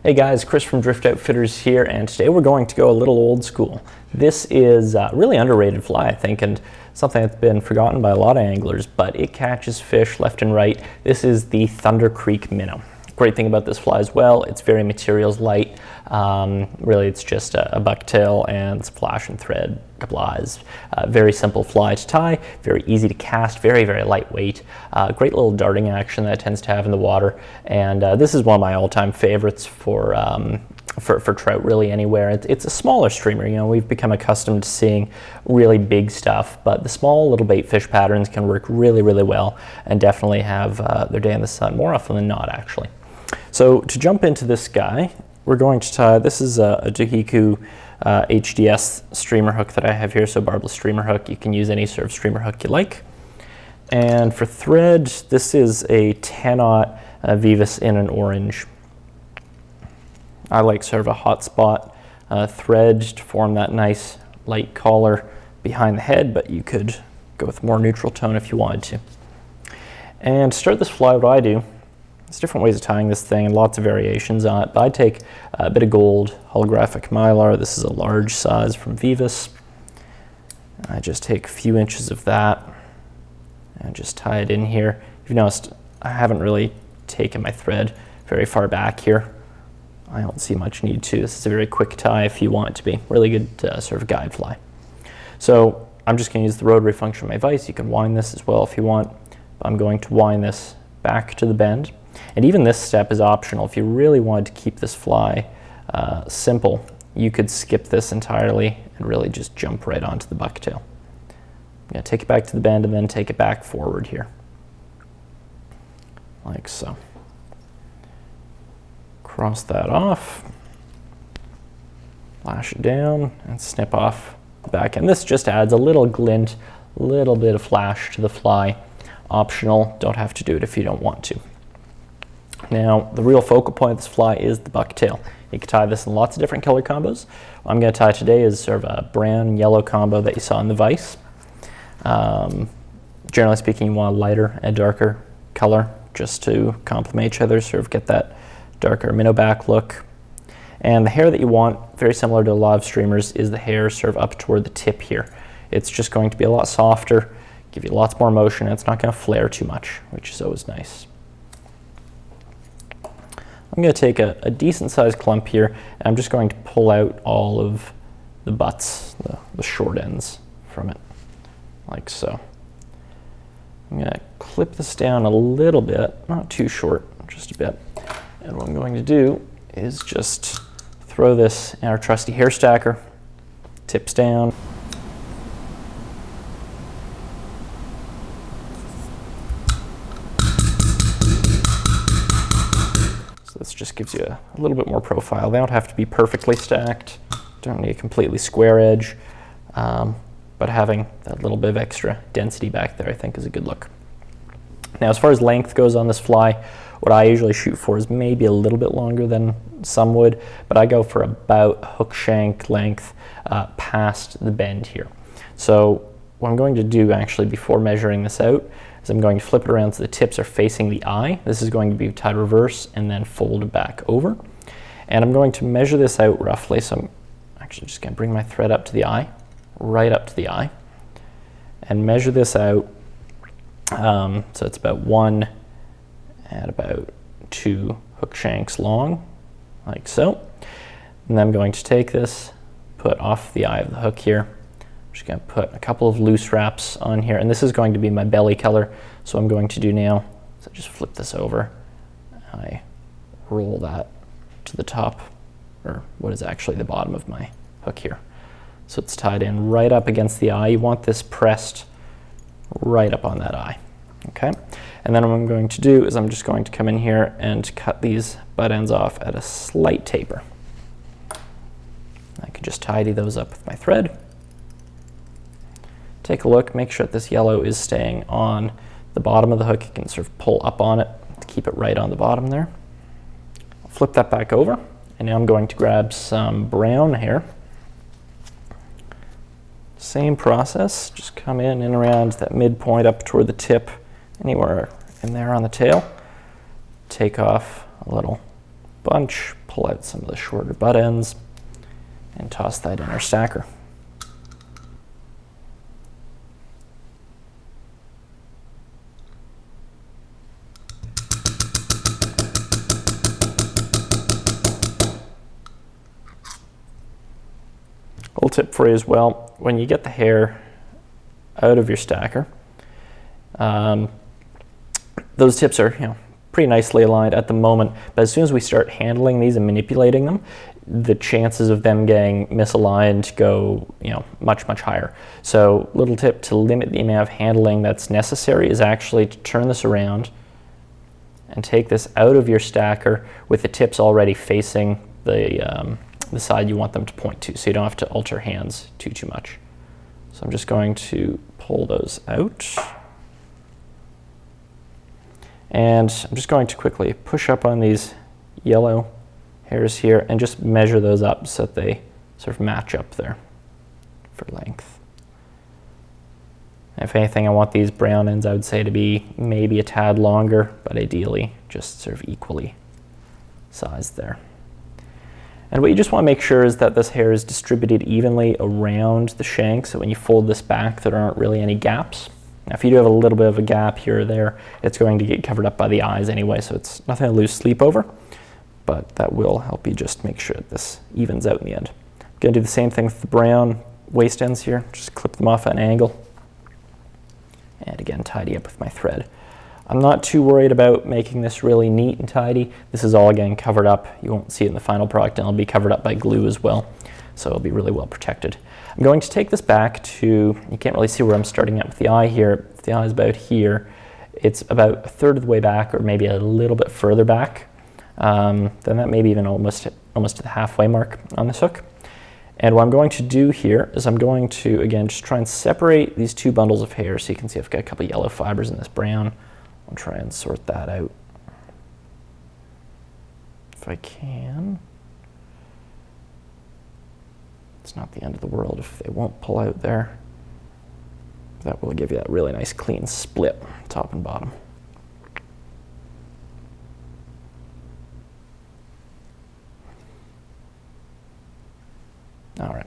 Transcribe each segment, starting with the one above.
Hey guys, Chris from Drift Outfitters here, and today we're going to go a little old school. This is a really underrated fly, I think, and something that's been forgotten by a lot of anglers, but it catches fish left and right. This is the Thunder Creek Minnow. Great thing about this fly as well, it's very materials light. Really, it's just a bucktail and some flash and thread, a couple eyes. Very simple fly to tie, very easy to cast, very, very lightweight. Great little darting action that it tends to have in the water. And this is one of my all-time favorites for trout really anywhere. It's a smaller streamer, you know, we've become accustomed to seeing really big stuff, but the small little bait fish patterns can work really, really well and definitely have their day in the sun more often than not, actually. So to jump into this guy, we're going to tie, this is a Dohiku HDS streamer hook that I have here, so barbless streamer hook. You can use any sort of streamer hook you like. And for thread, this is a 10-aught Veevus in an orange. I like sort of a hot spot thread to form that nice light collar behind the head, but you could go with more neutral tone if you wanted to. And to start this fly, what I do, there's different ways of tying this thing and lots of variations on it, but I take a bit of gold holographic mylar. This is a large size from Veevus. I just take a few inches of that and just tie it in here. You've noticed I haven't really taken my thread very far back here. I don't see much need to. This is a very quick tie if you want it to be. Really good sort of guide fly. So I'm just going to use the rotary function of my vise. You can wind this as well if you want. But I'm going to wind this back to the bend. And even this step is optional. If you really wanted to keep this fly simple, you could skip this entirely and really just jump right onto the bucktail. I'm going to take it back to the bend and then take it back forward here, like so. Cross that off, lash it down, and snip off the back end. This just adds a little glint, a little bit of flash to the fly. Optional, don't have to do it if you don't want to. Now, the real focal point of this fly is the bucktail. You can tie this in lots of different color combos. What I'm going to tie today is sort of a brown yellow combo that you saw in the vise. Generally speaking, you want a lighter and darker color just to complement each other, sort of get that darker minnow back look. And the hair that you want, very similar to a lot of streamers, is the hair sort of up toward the tip here. It's just going to be a lot softer, give you lots more motion, and it's not going to flare too much, which is always nice. I'm going to take a decent sized clump here, and I'm just going to pull out all of the butts, the short ends from it, like so. I'm going to clip this down a little bit, not too short, just a bit. And what I'm going to do is just throw this in our trusty hair stacker, tips down. So this just gives you a little bit more profile. They don't have to be perfectly stacked, don't need a completely square edge, but having that little bit of extra density back there I think is a good look. Now as far as length goes on this fly, what I usually shoot for is maybe a little bit longer than some would, but I go for about hook shank length past the bend here. So what I'm going to do actually before measuring this out is I'm going to flip it around so the tips are facing the eye. This is going to be tied reverse and then folded back over. And I'm going to measure this out roughly, so I'm actually just going to bring my thread up to the eye, right up to the eye, and measure this out. So it's about 1 and about 2 hook shanks long, like so. And then I'm going to take this, put off the eye of the hook here. I'm just going to put a couple of loose wraps on here, and this is going to be my belly color. So I'm going to do now, so just flip this over. I roll that to the top, or what is actually the bottom of my hook here. So it's tied in right up against the eye. You want this pressed right up on that eye. Okay, and then what I'm going to do is I'm just going to come in here and cut these butt ends off at a slight taper. I can just tidy those up with my thread. Take a look, make sure that this yellow is staying on the bottom of the hook. You can sort of pull up on it to keep it right on the bottom there. I'll flip that back over, and now I'm going to grab some brown hair. Same process, just come in and around that midpoint up toward the tip, anywhere in there on the tail. Take off a little bunch, pull out some of the shorter butt ends, and toss that in our stacker. Little tip for you as well, when you get the hair out of your stacker, those tips are pretty nicely aligned at the moment, but as soon as we start handling these and manipulating them, the chances of them getting misaligned go much higher. So little tip to limit the amount of handling that's necessary is actually to turn this around and take this out of your stacker with the tips already facing the side you want them to point to, so you don't have to alter hands too much. So I'm just going to pull those out. And I'm just going to quickly push up on these yellow hairs here and just measure those up so that they sort of match up there for length. And if anything, I want these brown ends, I would say, to be maybe a tad longer, but ideally just sort of equally sized there. And what you just want to make sure is that this hair is distributed evenly around the shank, so when you fold this back there aren't really any gaps. Now if you do have a little bit of a gap here or there, it's going to get covered up by the eyes anyway, so it's nothing to lose sleep over, but that will help you just make sure that this evens out in the end. I'm going to do the same thing with the brown waist ends here, just clip them off at an angle, and again tidy up with my thread. I'm not too worried about making this really neat and tidy. This is all again covered up. You won't see it in the final product, and it'll be covered up by glue as well, so it'll be really well protected. I'm going to take this back to, you can't really see where I'm starting at with the eye here. If the eye is about here, it's about a third of the way back, or maybe a little bit further back than that, maybe even almost to the halfway mark on this hook. And what I'm going to do here is I'm going to, again, just try and separate these two bundles of hair. So you can see I've got a couple of yellow fibers in this brown. I'll try and sort that out if I can. It's not the end of the world if they won't pull out there. That will give you that really nice clean split, top and bottom. All right,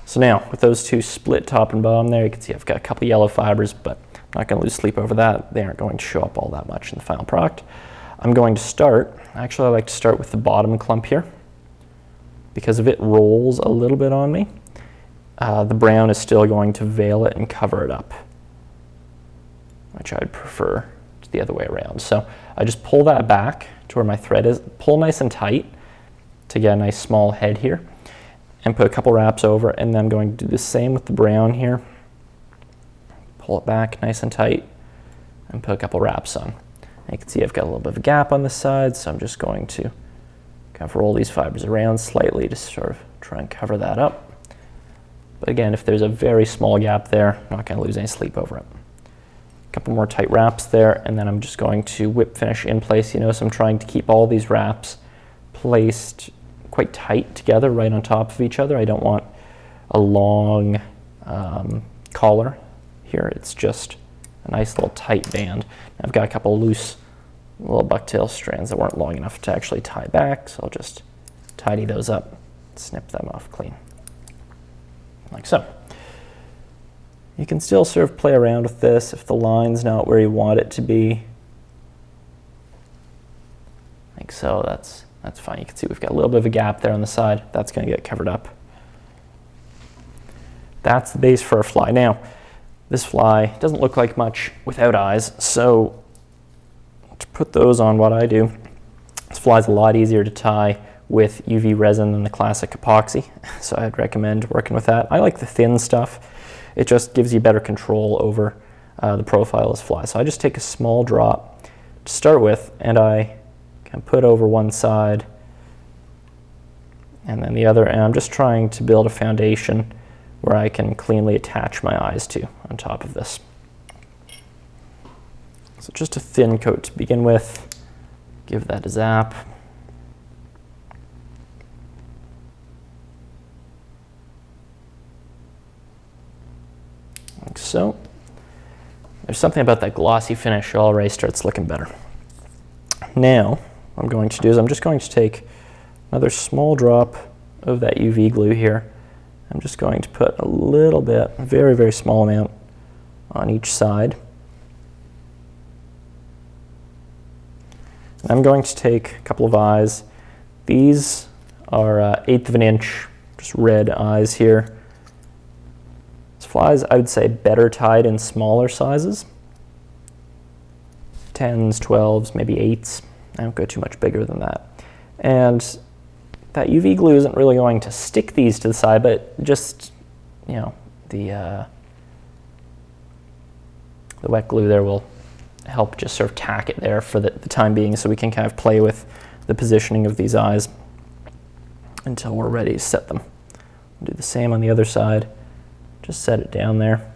so now with those two split top and bottom there, you can see I've got a couple yellow fibers, but I'm not going to lose sleep over that. They aren't going to show up all that much in the final product. I'm going to start, actually I like to start with the bottom clump here, because if it rolls a little bit on me, the brown is still going to veil it and cover it up, which I'd prefer the other way around. So I just pull that back to where my thread is, pull nice and tight to get a nice small head here, and put a couple wraps over, and then I'm going to do the same with the brown here. Pull it back nice and tight and put a couple wraps on. And you can see I've got a little bit of a gap on this side, so I'm just going to kind of roll these fibers around slightly to sort of try and cover that up. But again, if there's a very small gap there, I'm not going to lose any sleep over it. A couple more tight wraps there, and then I'm just going to whip finish in place. You notice I'm trying to keep all these wraps placed quite tight together right on top of each other. I don't want a long collar here. It's just a nice little tight band. I've got a couple loose little bucktail strands that weren't long enough to actually tie back, so I'll just tidy those up, snip them off clean, like so. You can still sort of play around with this if the line's not where you want it to be, like so. That's fine. You can see we've got a little bit of a gap there on the side. That's going to get covered up. That's the base for our fly. Now, this fly doesn't look like much without eyes, so to put those on, what I do, this fly's a lot easier to tie with UV resin than the classic epoxy, so I'd recommend working with that. I like the thin stuff. It just gives you better control over the profile of this fly. So I just take a small drop to start with, and I can put over one side and then the other, and I'm just trying to build a foundation where I can cleanly attach my eyes to on top of this. So just a thin coat to begin with, give that a zap. Like so. There's something about that glossy finish already starts looking better. Now, what I'm going to do is I'm just going to take another small drop of that UV glue here. I'm just going to put a little bit, a very, very small amount on each side. And I'm going to take a couple of eyes. These are 1/8 of an inch, just red eyes here. This fly is, I would say, better tied in smaller sizes. 10s, 12s, maybe 8s. I don't go too much bigger than that. And that UV glue isn't really going to stick these to the side, but just, you know, the wet glue there will help just sort of tack it there for the time being, so we can kind of play with the positioning of these eyes until we're ready to set them. We'll do the same on the other side. Just set it down there.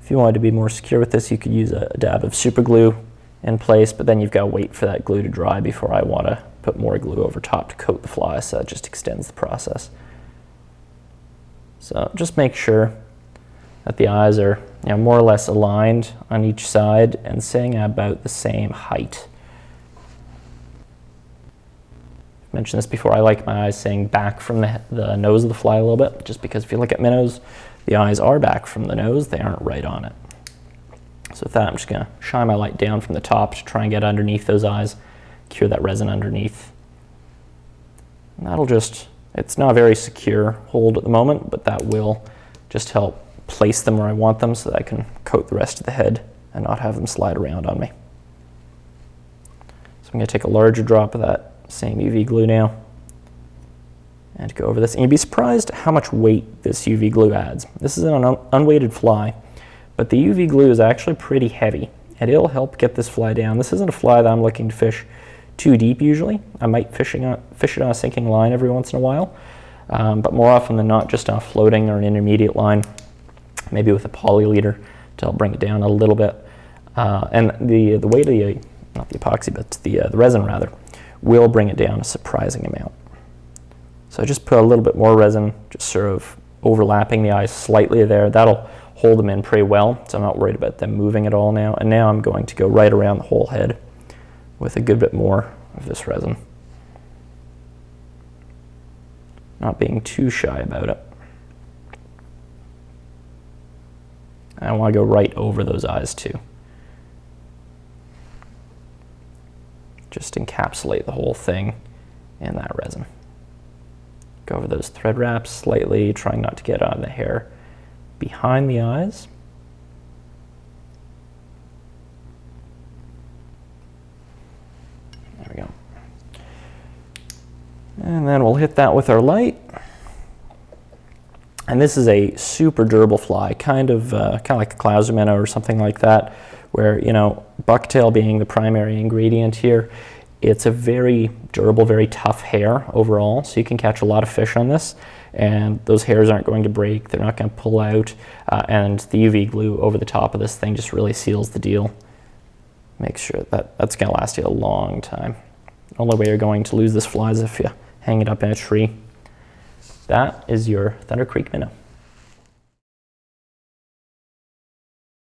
If you wanted to be more secure with this, you could use a dab of super glue in place, but then you've got to wait for that glue to dry before I want to put more glue over top to coat the fly, so it just extends the process. So just make sure that the eyes are, you know, more or less aligned on each side and staying about the same height. I've mentioned this before, I like my eyes staying back from the nose of the fly a little bit, just because if you look at minnows, the eyes are back from the nose, they aren't right on it. So with that, I'm just going to shine my light down from the top to try and get underneath those eyes, cure that resin underneath. And that'll just, it's not a very secure hold at the moment, but that will just help place them where I want them so that I can coat the rest of the head and not have them slide around on me. So I'm going to take a larger drop of that same UV glue now and go over this. And you'd be surprised how much weight this UV glue adds. This is an unweighted fly, but the UV glue is actually pretty heavy, and it'll help get this fly down. This isn't a fly that I'm looking to fish too deep usually. I might fish it on a sinking line every once in a while, but more often than not just on a floating or an intermediate line, maybe with a poly leader to help bring it down a little bit. And the weight of the, not the epoxy, but the resin rather, will bring it down a surprising amount. So I just put a little bit more resin, just sort of overlapping the eyes slightly there. That'll hold them in pretty well, so I'm not worried about them moving at all now. And now I'm going to go right around the whole head with a good bit more of this resin. Not being too shy about it. I want to go right over those eyes too. Just encapsulate the whole thing in that resin. Go over those thread wraps slightly, trying not to get on the hair behind the eyes. There we go. And then we'll hit that with our light. And this is a super durable fly, kind of like a Clouser minnow or something like that, where, you know, bucktail being the primary ingredient here, it's a very durable, very tough hair overall, so you can catch a lot of fish on this, and those hairs aren't going to break, they're not going to pull out, and the UV glue over the top of this thing just really seals the deal. Make sure that that's going to last you a long time. The only way you're going to lose this fly is if you hang it up in a tree. That is your Thunder Creek minnow.